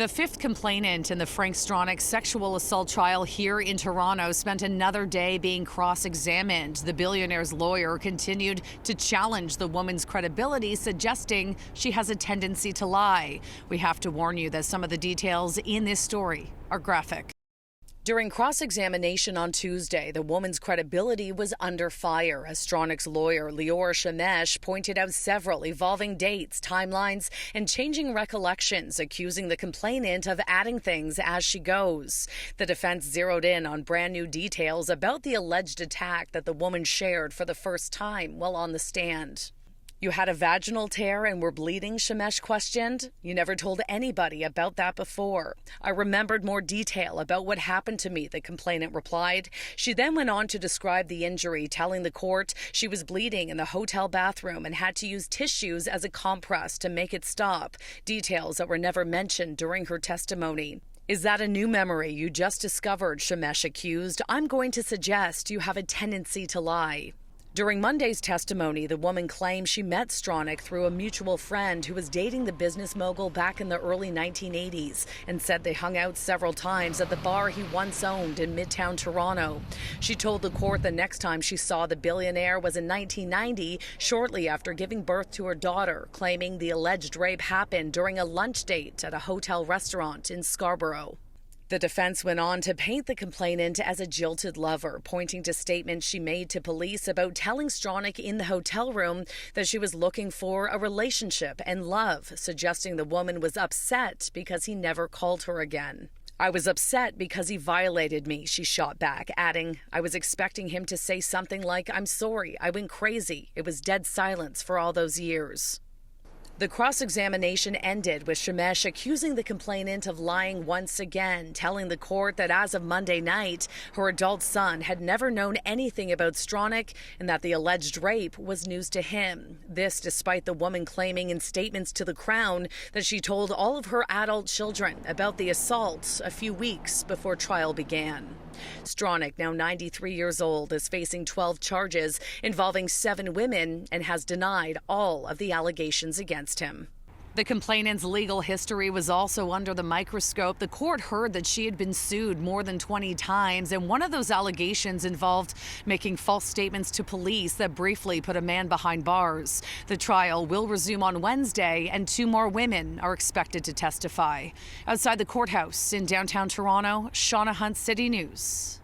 The fifth complainant in the Frank Stronach sexual assault trial here in Toronto spent another day being cross-examined. The billionaire's lawyer continued to challenge the woman's credibility, suggesting she has a tendency to lie. We have to warn you that some of the details in this story are graphic. During cross-examination on Tuesday, the woman's credibility was under fire as Stronach's lawyer, Shauna pointed out several evolving dates, timelines, and changing recollections, accusing the complainant of adding things as she goes. The defense zeroed in on brand new details about the alleged attack that the woman shared for the first time while on the stand. "You had a vaginal tear and were bleeding?" Shauna questioned. "You never told anybody about that before." "I remembered more detail about what happened to me," the complainant replied. She then went on to describe the injury, telling the court she was bleeding in the hotel bathroom and had to use tissues as a compress to make it stop, details that were never mentioned during her testimony. "Is that a new memory you just discovered?" Shauna accused. "I'm going to suggest you have a tendency to lie." During Monday's testimony, the woman claimed she met Stronach through a mutual friend who was dating the business mogul back in the early 1980s and said they hung out several times at the bar he once owned in Midtown Toronto. She told the court the next time she saw the billionaire was in 1990, shortly after giving birth to her daughter, claiming the alleged rape happened during a lunch date at a hotel restaurant in Scarborough. The defense went on to paint the complainant as a jilted lover, pointing to statements she made to police about telling Stronach in the hotel room that she was looking for a relationship and love, suggesting the woman was upset because he never called her again. "I was upset because he violated me," she shot back, adding, "I was expecting him to say something like, 'I'm sorry, I went crazy.' It was dead silence for all those years." The cross-examination ended with Shauna accusing the complainant of lying once again, telling the court that as of Monday night, her adult son had never known anything about Stronach and that the alleged rape was news to him. This despite the woman claiming in statements to the Crown that she told all of her adult children about the assault a few weeks before trial began. Stronach, now 93 years old, is facing 12 charges involving 7 women and has denied all of the allegations against him. The complainant's legal history was also under the microscope. The court heard that she had been sued more than 20 times, and one of those allegations involved making false statements to police that briefly put a man behind bars. The trial will resume on Wednesday, and 2 more women are expected to testify. Outside the courthouse in downtown Toronto, Shauna Hunt, City News.